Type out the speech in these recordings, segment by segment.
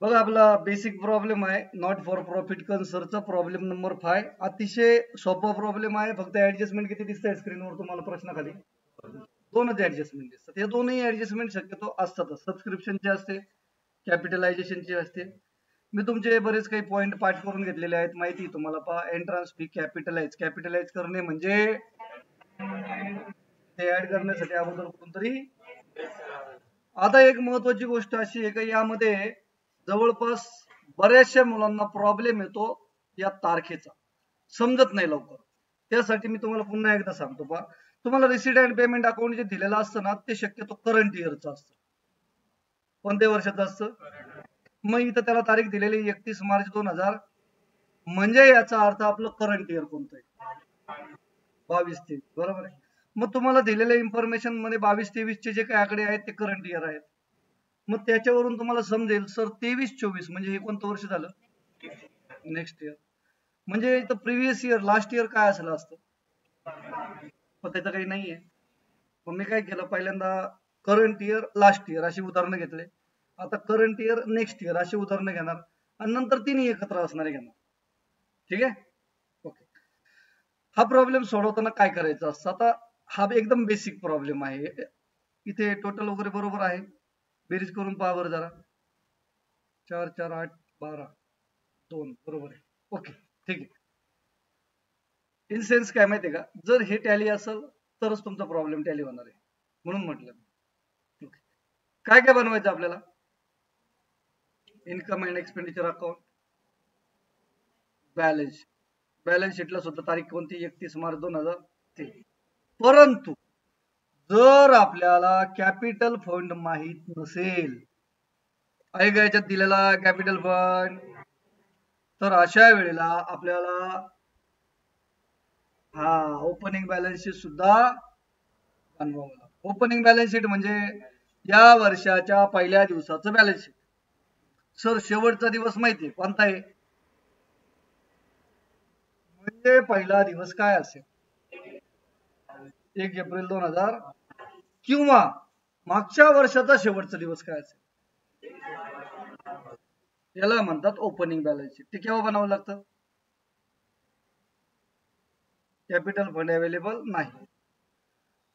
बघा आपला basic problem आहे नॉट फॉर प्रॉफिट कन्सरचा प्रॉब्लेम नंबर 5. अतिशय सोपा प्रॉब्लेम आहे. फक्त ऍडजस्टमेंट किती दिसतंय स्क्रीनवर तुम्हाला प्रश्नाखाली? दोनच ऍडजस्टमेंट दिसतात. हे दोन्ही ऍडजस्टमेंट शक्यतो असतातच. सबस्क्रिप्शनचे असते, कॅपिटलायझेशनचे असते. मी तुमचे बरेच काही पॉइंट पाठ करून घेतलेले आहेत. माहिती आहे तुम्हाला. पहा, एंट्रन्स फी कॅपिटलाइज करणे म्हणजे ते ऍड करण्यासाठी अगोदर कोणतरी. आता एक महत्वाची गोष्ट अशी आहे की यामध्ये जवळपास बऱ्याचशा मुलांना प्रॉब्लेम येतो या तारखेचा, समजत नाही लवकर. त्यासाठी मी तुम्हाला पुन्हा एकदा सांगतो. पहा, तुम्हाला रिसीट अँड पेमेंट अकाउंट जे दिलेलं असतं ना, ते शक्यतो करंट इयरचं असतं. कोणत्या वर्षाचं असतं? मग इथं त्याला तारीख दिलेली 31 मार्च 2000, म्हणजे याचा अर्थ आपलं करंट इयर कोणतं आहे? 22-23. बरोबर आहे. मग तुम्हाला दिलेल्या इन्फॉर्मेशन मध्ये 22-23 चे जे काही आकडे आहेत ते करंट इयर आहेत. मग त्याच्यावरून तुम्हाला समजेल सर 23-24 म्हणजे हे कोणतं वर्ष झालं? Next year. म्हणजे इथं प्रिव्हियस इयर लास्ट इयर काय असलं असतं, पण त्याचं काही नाहीये. मग मी काय केलं, पहिल्यांदा करंट इयर लास्ट इयर अशी उदाहरणं घेतले. आता करंट इयर नेक्स्ट इयर अशी उदाहरणं घेणार आणि नंतर तिन्ही एकत्र असणारे घेणार. ठीक आहे, ओके. हा प्रॉब्लेम सोडवताना काय करायचं असतं? आता हा एकदम बेसिक प्रॉब्लेम आहे. इथे टोटल वगैरे बरोबर आहे. बेरीज करून पहा बरं जरा. 4 4 8 12 2 बरोबर आहे. ओके, ठीक आहे. इन सेन्स काय माहितीये का, जर हे टॅली असेल तरच तुमचा प्रॉब्लेम टॅली होणार आहे, म्हणून म्हटलं. ओके, काय काय बनवायचं आपल्याला? Income and expenditure account, balance शीटला सुद्धा तारीख कोणती? 31 मार्च 2003. परंतु जर आपल्याला कॅपिटल फंड माहित नसेल, आहे का याच्यात दिलेला कॅपिटल फंड, तर अशा वेळेला आपल्याला ओपनिंग बॅलन्स शीट सुद्धा बनवावं लागतं. ओपनिंग बॅलन्स शीट म्हणजे या वर्षाच्या पहिल्या दिवसाचं बॅलन्स शीट. सर शेवटचा दिवस माहितीये कोणता आहे? म्हणजे पहिला दिवस काय असेल? 1 एप्रिल 2000. किंवा मागच्या वर्षाचा शेवटचा दिवस काय असेल? याला म्हणतात ओपनिंग बॅलन्स शीट. ते केव्हा बनावं लागतं? कॅपिटल फंड अवेलेबल नाही.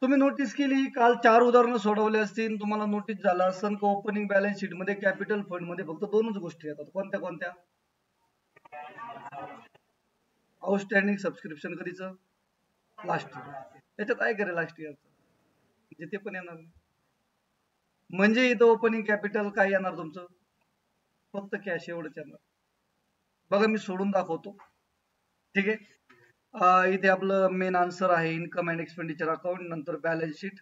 तुम्ही नोटीस केली, काल 4 उदाहरणं सोडवली असतील, तुम्हाला नोटीस झालं असेल की ओपनिंग बॅलन्स शीट मध्ये कॅपिटल फंड मध्ये फक्त दोनच गोष्टी येतात. कोणत्या कोणत्या? आउटस्टँडिंग सबस्क्रिप्शन कधीचं? Last year. त्याच्यात काय करेल लास्ट इयरचं? म्हणजे ते पण येणार नाही. म्हणजे इथं ओपनिंग कॅपिटल काय येणार तुमचं? फक्त कॅश एवढंच येणार. बघा मी सोडून दाखवतो. ठीक आहे. इथे आपलं मेन आन्सर आहे इन्कम अँड एक्सपेंडिचर अकाउंट, नंतर बॅलन्स शीट.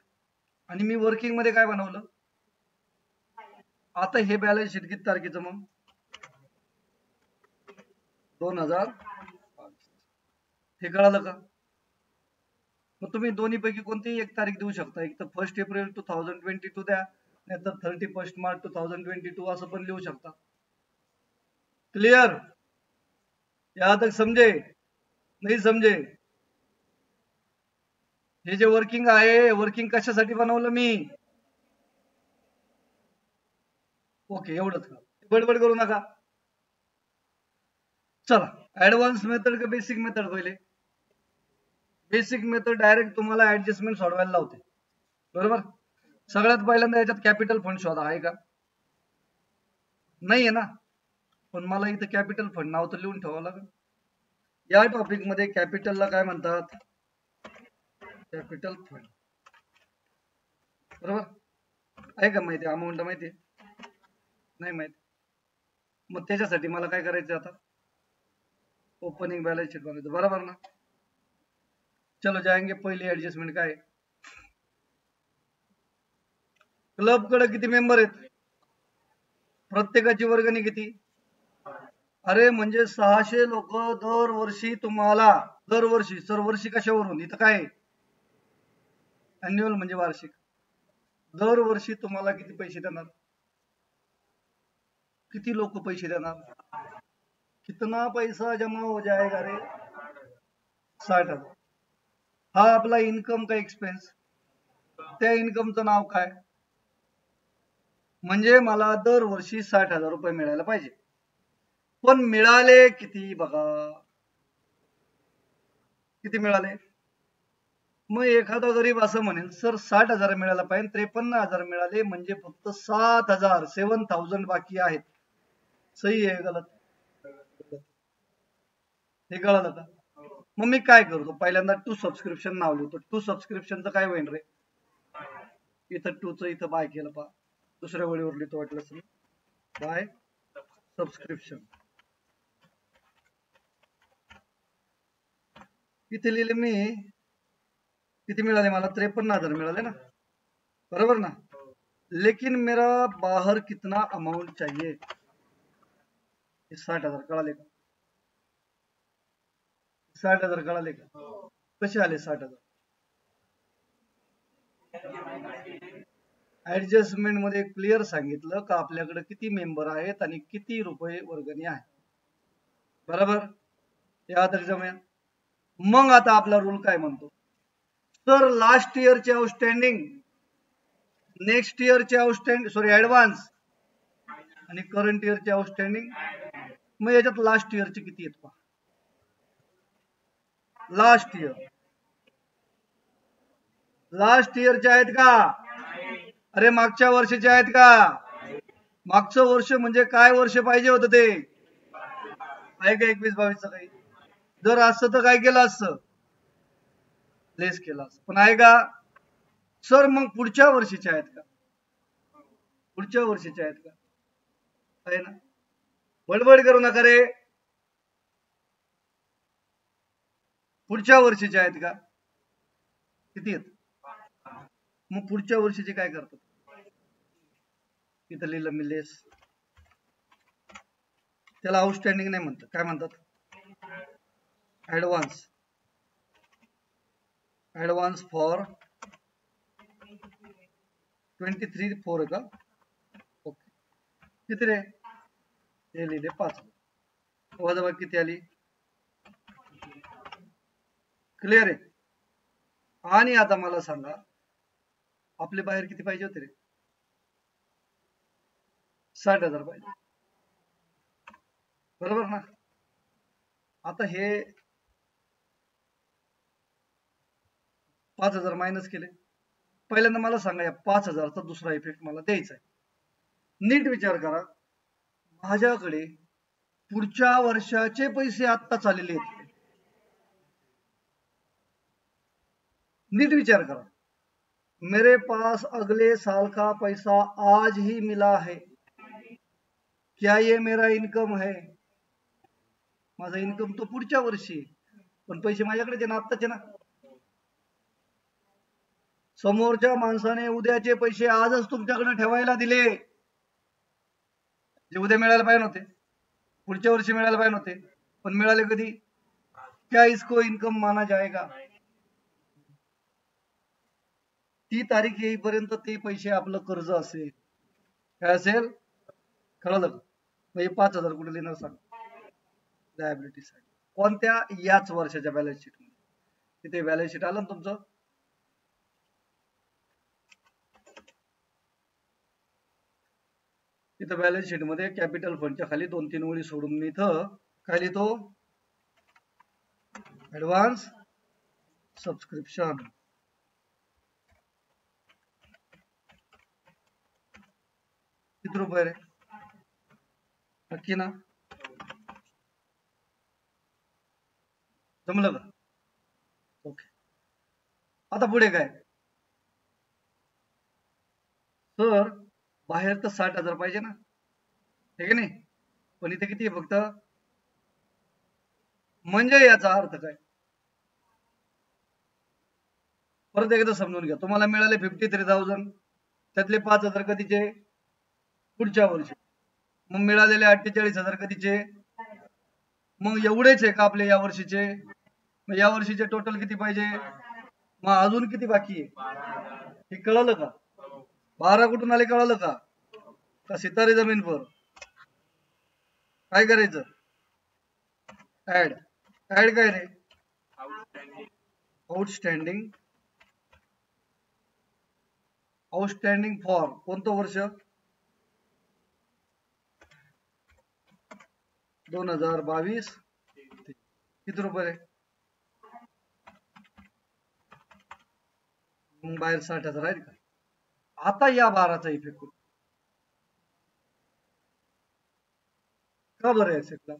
आणि मी वर्किंग मध्ये काय बनवलं? आता हे बॅलन्स शीट किती तारखेचं मग? 2000. हे कळालं का? मग तुम्ही दोन्ही पैकी कोणतीही एक तारीख देऊ शकता. एक तर 1 एप्रिल 2022 द्या, नाहीतर 31 मार्च 2022 असं पण लिहू शकता. क्लियर? यहाँ तक समजे? नाही समजे? हे जे वर्किंग आहे, वर्किंग कशासाठी बनवलं मी? ओके, एवढंच का? बडबड करू नका. चला, ऍडव्हान्स मेथड का बेसिक मेथड? पहिले बेसिक मेथड डायरेक्ट तुम्हाला ऍडजस्टमेंट सोडवायला लावते. बरोबर. सगळ्यात पहिल्यांदा याच्यात कॅपिटल फंड शोधा. आहे का? नाहीये ना. पण मला इथं कॅपिटल फंड नाव तर लिहून ठेवावं लागेल. या टॉपिक मध्ये कॅपिटलला काय म्हणतात? Capital fund. बरोबर आहे का? माहिती? अमाऊंट माहिती? नाही माहिती. मग त्याच्यासाठी मला काय करायचं आता? ओपनिंग बॅलन्स शीट बनायचं. बरोबर ना? चलो जाएंगे. पहिली ऍडजस्टमेंट काय? क्लब कडे किती मेंबर आहेत? प्रत्येकाची वर्गणी किती? अरे म्हणजे 600 लोक दरवर्षी तुम्हाला, दरवर्षी. सर वर्षी कशावरून? इथं काय? अॅन्युअल म्हणजे वार्षिक. दरवर्षी तुम्हाला किती पैसे देणार? किती लोक पैसे देणार? कितना पैसा जमा हो जाएगा रे? 60,000. हा आपला इन्कम का एक्सपेन्स? त्या इन्कमचं नाव काय? म्हणजे मला दरवर्षी 60,000 रुपये मिळायला पाहिजे. पण मिळाले किती बघा, किती मिळाले? मग एखादा गरीब असं म्हणेल सर 60,000 मिळायला पाहिजे, 53,000 मिळाले म्हणजे फक्त 7,000 7,000 बाकी आहेत. सही आहे गलत? हे कळालं का? मग मी काय करतो, पहिल्यांदा टू सबस्क्रिप्शन नाव लिहितो. टू सबस्क्रिप्शनचं काय होईल रे? इथं टूचं इथं बाय केलं पहा, दुसऱ्या वळीवर लिहितो वाटलं बाय सबस्क्रिप्शन. इथे लिहिले मी, किती मिळाले मला? 53,000 मिळाले ना, बरोबर ना? लेकिन मेरा बाहर कितना अमाउंट चाहिए? 60,000 कळाले का? 60,000 कळाले का? कसे आले 60,000? ऍडजस्टमेंट मध्ये क्लिअर सांगितलं का आपल्याकडे किती मेंबर आहेत आणि किती रुपये वर्गणी आहे, बरोबर? या तरी जमया. मग आता आपला रूल काय म्हणतो, सर लास्ट इयरचे आउटस्टँडिंग, नेक्स्ट इयरचे आउटस्टँडिंग, सॉरी ऍडव्हान्स आणि करंट इयरचे आउटस्टँडिंग. मग याच्यात लास्ट इयरचे किती आहेत पहा. लास्ट इयरचे आहेत का? अरे मागच्या वर्षाचे आहेत का? मागचं वर्ष म्हणजे काय वर्ष पाहिजे होतं ते? आहे का 21-22चं काही? जर असतं तर काय केलं असतं? लेस केला असतं. पण आहे का? सर मग पुढच्या वर्षीचे आहेत का? पुढच्या वर्षीचे आहेत का? आहे ना? बडबड करू नका रे. पुढच्या वर्षीचे आहेत का? किती आहेत? मग पुढच्या वर्षीचे काय करतात? इथं लिहिलं मी लेस. त्याला आउटस्टँडिंग नाही म्हणतात, काय म्हणतात? ऍडव्हान्स. ऍडव्हान्स फॉर 23-4 का? ओके. किती रे? हे लिहिले 5. वजाबाकी किती आली? क्लिअर आहे? आणि आता मला सांगा, आपले बाहेर किती पाहिजे होते रे? 60,000 पाहिजे, बरोबर ना? आता हे 5,000 मायनस केले. पहिल्यांदा मला सांगा, या 5,000चा दुसरा इफेक्ट मला द्यायचा आहे. नीट विचार करा, माझ्याकडे पुढच्या वर्षाचे पैसे आत्ताच आलेले आहेत. नीट विचार करा, मेरे पास अगले साल का पैसा आज ही मिला है, क्या ये मेरा इनकम है? माझा इनकम तो पुढच्या वर्षी, पण पैसे माझ्याकडे ना, आत्ताचे ना. समोरच्या माणसाने उद्याचे पैसे आजच तुमच्याकडे ठेवायला दिले, जे उद्या मिळायला पाहिजे नव्हते, पुढच्या वर्षी मिळायला पाहिजे नव्हते, पण मिळाले कधी? क्या इसको इनकम माना जाएगा? ती तारीख येईपर्यंत ते पैसे आपलं कर्ज असेल. काय असेल? कळलं का? म्हणजे 5,000 कुठे लिहिणार सांग? Liability side. कोणत्या? याच वर्षाच्या बॅलन्स शीट मध्ये. तिथे बॅलन्स शीट आलं ना तुमचं? तिथं बॅलन्स शीट मध्ये कॅपिटल फंडच्या खाली 2-3 ओळी सोडून मी इथं काय लिहितो? Advance subscription. किती रुपये रे? नक्की ना? जमलं का? ओके. आता पुढे काय? सर बाहेर तर 60,000 पाहिजे ना, ठीक आहे नाही? पण इथे किती आहे फक्त? म्हणजे याचा अर्थ काय? परत एकदा समजून घ्या. तुम्हाला मिळाले 53,000, त्यातले 5,000 कधीचे? पुढच्या वर्षी. मग मिळालेले 48,000 कधीचे? मग एवढेच आहे का आपले या वर्षीचे? मग या वर्षीचे टोटल किती पाहिजे? मग अजून किती बाकी आहे? हे कळलं का? 12 कुठून आले कळलं का? का सितारे जमीन पर? काय करायचं? ऍड. ऍड काय रे? आउटस्टँडिंग. आउटस्टँडिंग फॉर कोणतं वर्ष? 2022 किती रुपये रे? मग बाहेर 60,000 आहेत का? आता या 12चा इफेक्ट करू का बरं ऍसेटला?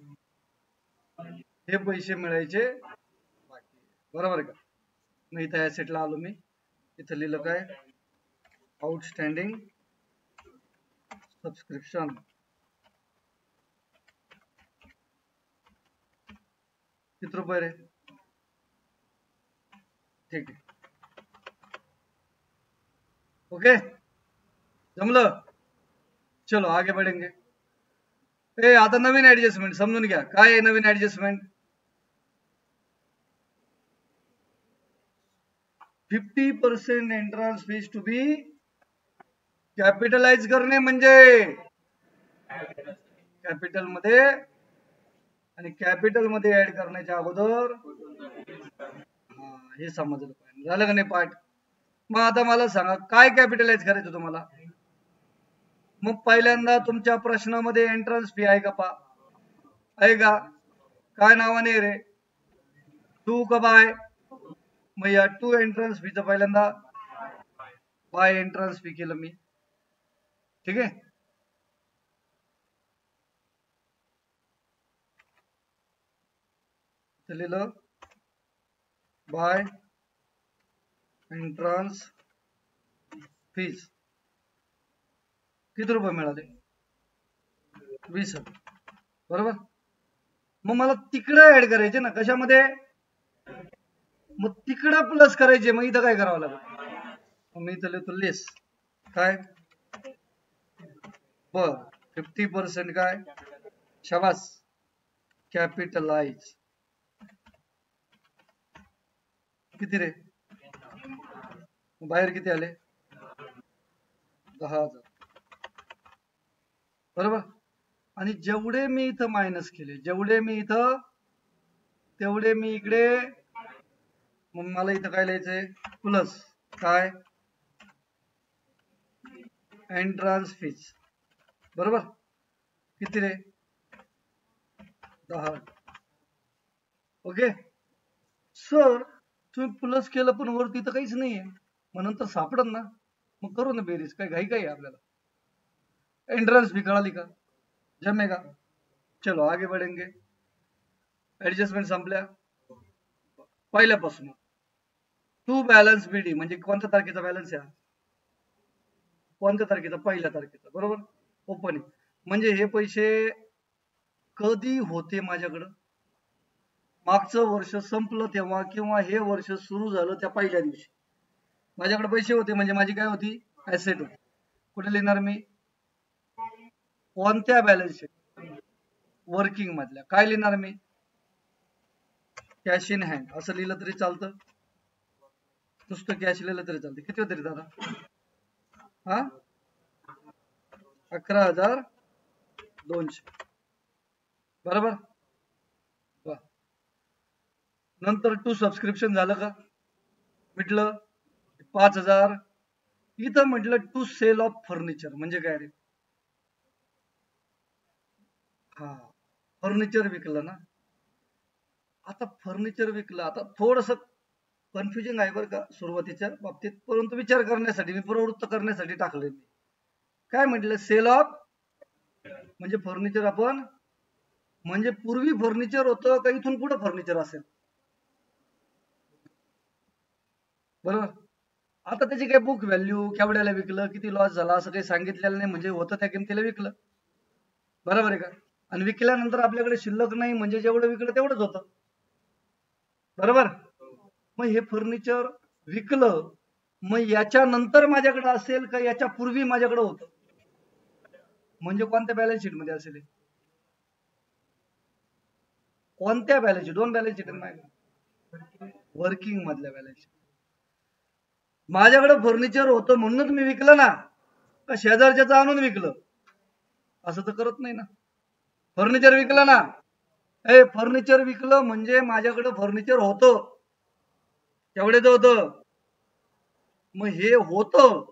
हे पैसे मिळायचे बाकी, बरोबर आहे का? मग इथं ऍसेटला आलो मी, इथं लिहिलं काय? Outstanding subscription. किती रुपये रे? ठीक आहे, ओके जमलं. चलो आगे बढ़ेंगे. आता नवीन ऍडजस्टमेंट समजून घ्या. काय आहे नवीन adjustment? 50% entrance fees to be capitalise करणे, म्हणजे कॅपिटल मध्ये, आणि कॅपिटल मध्ये ऍड करण्याच्या अगोदर हे समजलं पाहिजे. झालं का नाही पाठ? मग आता मला सांगा काय कॅपिटलाइज करायचं तुम्हाला? मग पहिल्यांदा तुमच्या प्रश्नामध्ये एंट्रन्स फी आहे का? आहे का? काय नावाने रे? टू का बाय? मग या टू एंट्रन्स फीचं पहिल्यांदा बाय एंट्रन्स फी केलं मी. ठीक आहे, लिहिलं बाय एंट्रन्स फीज. किती रुपये मिळाले? 20,000, बरोबर. मग मला तिकडे ऍड करायचे ना, कशामध्ये? मग तिकडं प्लस करायचे. मग इथं काय करावं लागेल? मी इथं लिहितो लेस काय? बर 50% काय? शाबास, कॅपिटलाइज. किती रे? बाहेर किती आले? 10,000, बरोबर. आणि जेवढे मी इथं मायनस केले, जेवढे मी इथं, तेवढे मी इकडे. मग मला इथं काय लिहायचंय? प्लस काय? एंट्रन्स फीज, बरोबर. किती रे? 10. ओके सर, तुम्ही प्लस केलं पण वरती तर काहीच नाहीये, मग नंतर सापडत ना. मग करू ना बेरीज, काय घाई काय आपल्याला? एंट्रन्स फी कळाली का? जमेगा. चलो आगे बढ़ेंगे. ऍडजस्टमेंट संपल्या. पहिल्यापासून टू बॅलन्स बीडी म्हणजे कोणत्या तारखेचा बॅलन्स आहे? कोणत्या तारखेचा? पहिल्या तारखेचा, बरोबर. ओपनिंग म्हणजे हे पैसे कधी होते माझ्याकडं? मागचं वर्ष संपलं तेव्हा, किंवा हे वर्ष सुरू झालं त्या पहिल्या दिवशी माझ्याकडे पैसे होते, म्हणजे माझी काय होती? ऍसेट होती. कुठे लिहिणार मी? कोणत्या बॅलन्स शीट? वर्किंग मधल्या. काय लिहिणार मी? कॅश इन हँड असं लिहिलं तरी चालतं, नुसतं कॅश लिहिलं तरी चालतं. किती होते रे दादा? 11,200, बरोबर. नंतर टू सबस्क्रिप्शन झालं का? मिटलं. 5,000. इथं म्हटलं टू सेल ऑफ फर्निचर म्हणजे काय रे? फर्निचर विकलं ना. आता फर्निचर विकलं, आता थोडस कन्फ्युजन आहे बरं का सुरुवातीच्या बाबतीत, परंतु विचार करण्यासाठी, मी प्रवृत्त करण्यासाठी टाकले. काय म्हटलं? सेल ऑफ म्हणजे फर्निचर आपण, म्हणजे पूर्वी फर्निचर होतं का इथून पुढे फर्निचर असेल? बरोबर. आता त्याची काय बुक व्हॅल्यू, केवढ्याला विकलं, किती लॉस झाला असं काही सांगितलेलं नाही, म्हणजे होतं त्या किमतीला विकलं, बरोबर आहे का? आणि विकल्यानंतर आपल्याकडे शिल्लक नाही, म्हणजे जेवढं विकलं तेवढंच होतं, बरोबर. मग हे फर्निचर विकलं, मग याच्या नंतर माझ्याकडे असेल का याच्या पूर्वी माझ्याकडे होतं? म्हणजे कोणत्या बॅलन्स शीट मध्ये असेल? कोणत्या बॅलन्स शीट? दोन बॅलन्स शीट आहे, वर्किंग मधल्या बॅलन्स शीट. माझ्याकडे फर्निचर होतं म्हणूनच मी विकलं ना, का शेजारच्याचं आणून विकलं? असं तर करत नाही ना. फर्निचर विकलं ना, फर्निचर विकलं म्हणजे माझ्याकडे फर्निचर होतं, केवढ्याचं होतं? मग हे होतं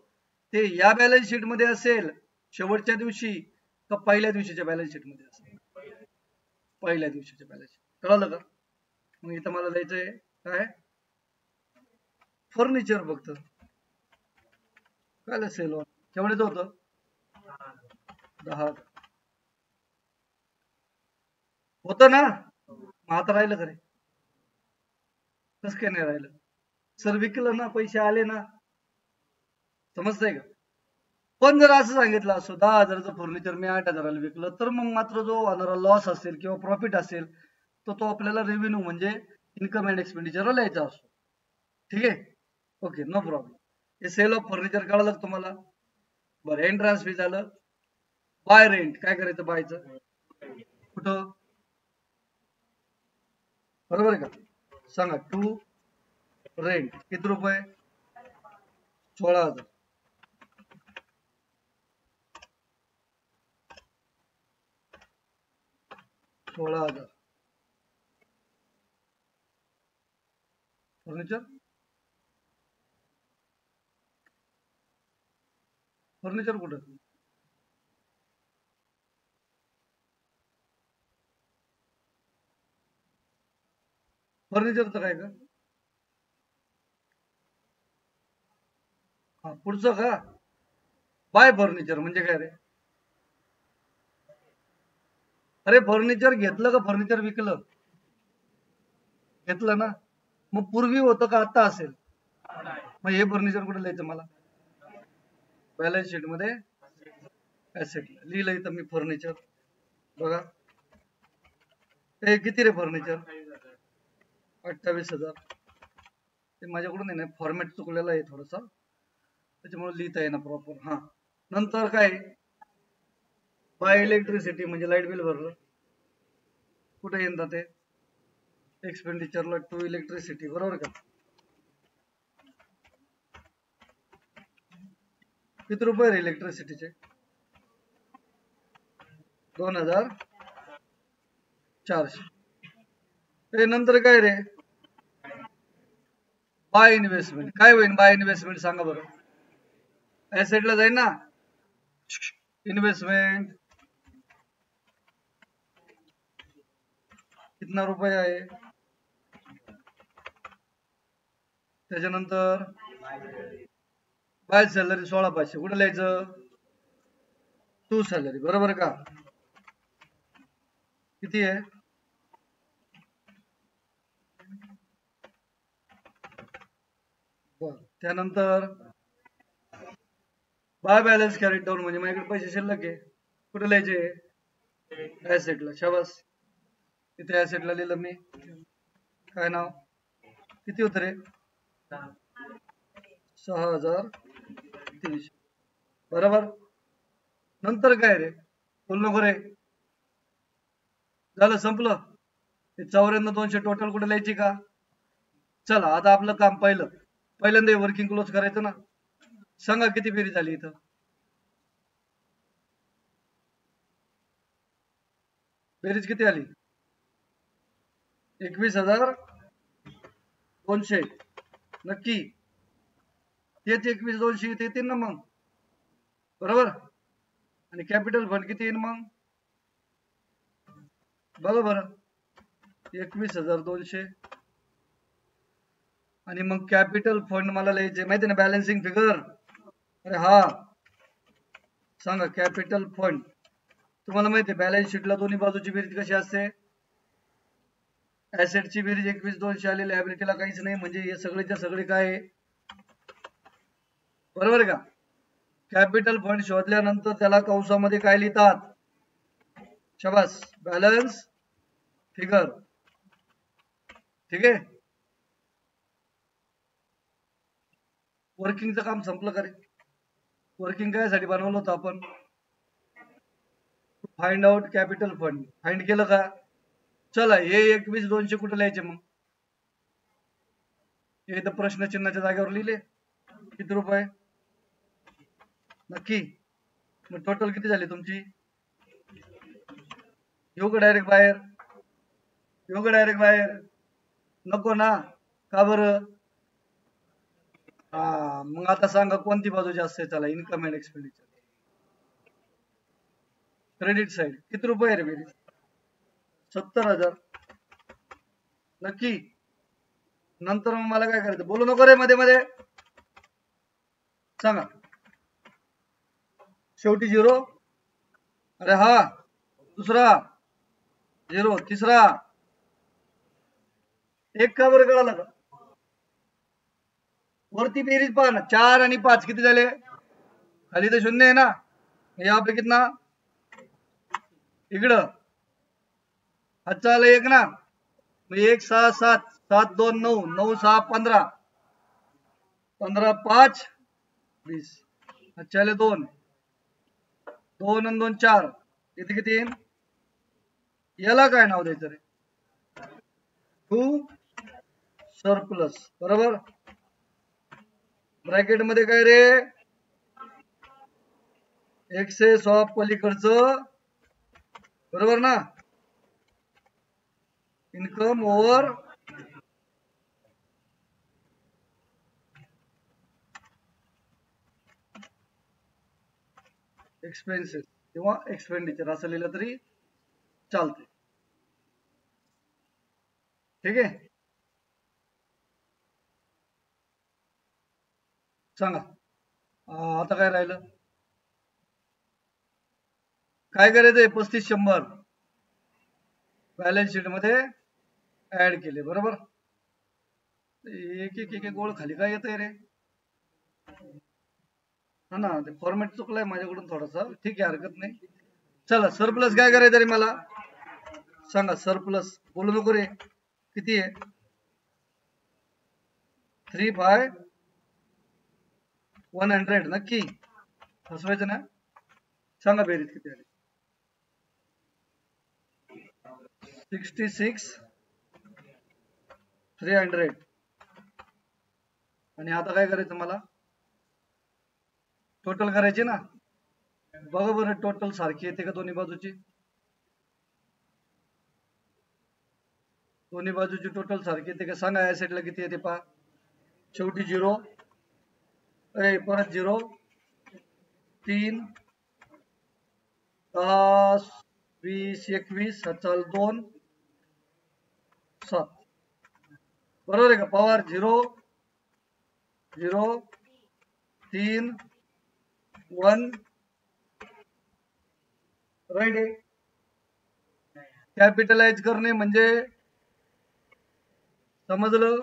ते या बॅलन्स शीट मध्ये असेल शेवटच्या दिवशी का पहिल्या दिवशीच्या बॅलन्स शीट मध्ये असेल? पहिल्या दिवशीच्या बॅलन्स शीट कळलं का? मग इथं मला द्यायचंय काय फर्निचर फक्त काय सेल केवढ्याच होतं 10 होतं ना मग आता राहिलं खरे कसं काय नाही राहिलं सर विकलं ना पैसे आले ना समजतंय का पण जर असं सांगितलं असो 10,000चं फर्निचर मी 8,000ला विकलं तर मग मात्र जो होणारा लॉस असेल किंवा प्रॉफिट असेल तर तो आपल्याला रेव्हेन्यू म्हणजे इन्कम अँड एक्सपेंडिचरला लिहायचा असतो ठीक आहे ओके नो प्रॉब्लेम हे सेल ऑफ फर्निचर कळलं का तुम्हाला बरं एंट्रन्स फी झालं बाय रेंट काय करायचं बायचं कुठं बरोबर आहे का सांगा टू रेंट किती रुपये 16,000 16,000 फर्निचर फर्निचर कुठं फर्निचरचं काय का हा पुढचं का बाय फर्निचर म्हणजे काय रे अरे फर्निचर घेतलं का फर्निचर विकलं घेतलं ना मग पूर्वी होतं का आता असेल मग हे फर्निचर कुठे लिहायचं मला बॅलन्स शीट मध्ये ऍसेट लिहिलं इथं मी फर्निचर बघा हे किती रे फर्निचर 28,000 ते माझ्याकडून आहे ना फॉर्मॅट चुकलेला आहे थोडासा त्याच्यामुळे लिहिता येईना प्रॉपर हा नंतर काय बाय इलेक्ट्रिसिटी म्हणजे लाईट बिल भरलं कुठे येणार ते एक्सपेंडिचरला टू इलेक्ट्रिसिटी बरोबर का किती रुपये रे इलेक्ट्रिसिटीचे 2,400 ते नंतर काय रे बाय इन्व्हेस्टमेंट काय होईल बाय इन्व्हेस्टमेंट सांगा बरं ऍसेटला जाईल ना इन्व्हेस्टमेंट कितना रुपये आहे त्याच्यानंतर बाय सॅलरी 16,500 कुठे लिहायचं टू सॅलरी बरोबर का किती आहे बर त्यानंतर बाय बॅलन्स कॅरेट डाऊन म्हणजे माझ्याकडे पैसे शिल्लक आहे कुठे लिहायचे ऍसेटला शाबास इथे ऍसेटला लिहिलं मी काय नाव किती होत रे 6,300 बरोबर नंतर काय रे बोल नको रे झालं संपलं ते 94,200 टोटल कुठे लिहायची का चला आता आपलं काम पहिल्यांदा वर्किंग क्लोज करायचं ना सांगा किती फेरी झाली इथं बेरीज किती आली 21,200 नक्की तेच 21,200 येतील ना मग बरोबर आणि कॅपिटल फंड किती येईल मग बघा बरं 21,200 आणि मग कॅपिटल फंड मला लिहायचे माहिती ना बॅलन्सिंग फिगर अरे हा सांगा कॅपिटल फंड तुम्हाला माहिती आहे बॅलन्स शीटला दोन्ही बाजूची बेरीज कशी असते ऍसेटची बेरीज 21,200 आली लायबिलिटीला काहीच नाही म्हणजे हे सगळेच्या सगळे काय आहे बरोबर का कॅपिटल फंड शोधल्यानंतर त्याला कंसामध्ये काय लिहितात शाबास बॅलन्स फिगर ठीक आहे वर्किंगचं काम संपलं का रे वर्किंग काय बनवलं होतं आपण find out capital fund find केलं का चला हे 21,200 कुठे लिहायचे मग हे तर प्रश्नचिन्हाच्या जागेवर लिहिले किती रुपये नक्की मग टोटल किती झाली तुमची येऊ का डायरेक्ट बाहेर नको ना का बरं हा मग आता सांगा कोणती बाजू जास्त आहे चला income and expenditure credit side किती रुपये रे बेरीज 70,000 नक्की. नंतर मग मला काय करायचं, बोलू नको रे मध्ये मध्ये, सांगा. शेवटी 0, अरे हा दुसरा 0, तिसरा 1 का बरं कळालं का? वरती बेरीज पहा ना, 4 आणि 5 किती झाले, खाली तर 0 आहे ना, यापैकी ना इकडं हातचा आला 1 ना, 1 6 7 7 2 9 9 6 15 15 5 20 हातच्या आले 2 2 आणि 2 4 किती किती, याला काय नाव द्यायचं रे, टू सरप्लस, बरोबर. ब्रॅकेट मध्ये काय रे, एक्सेस ऑफ पलीकडचं, बरोबर ना, इन्कम ओव्हर एक्सपेन्सेस किंवा एक्सपेंडिचर असं लिहिलं तरी चालते. ठीक आहे, सांगा. आता काय राहिलं, काय करायचंय, 3500 बॅलन्स शीट मध्ये ऍड केले, बरोबर. एक एक एक गोळ खाली काय येतंय रे, हा ना, ते फॉर्मॅट चुकलाय माझ्याकडून थोडासा, ठीक आहे हरकत नाही. चला सरप्लस काय करायचं रे मला सांगा, सरप्लस बोलू नको रे, किती आहे, 3,5,100 नक्की, फसवायचं ना, सांगा बेरीज किती आली, 66,300. आणि आता काय करायचं मला, टोटल करायची ना, बघा बरं टोटल सारखी येते का दोन्ही बाजूची, दोन्ही बाजूची टोटल सारखी येते का सांगा, ऍसेटला किती येते पहा, शेवटी 0, परत 0, 3 10 20 21 चाल 2 7, बरोबर आहे का, पॉवर 0 0 3 1 राईट आहे. कॅपिटलाइज करणे म्हणजे समजलं,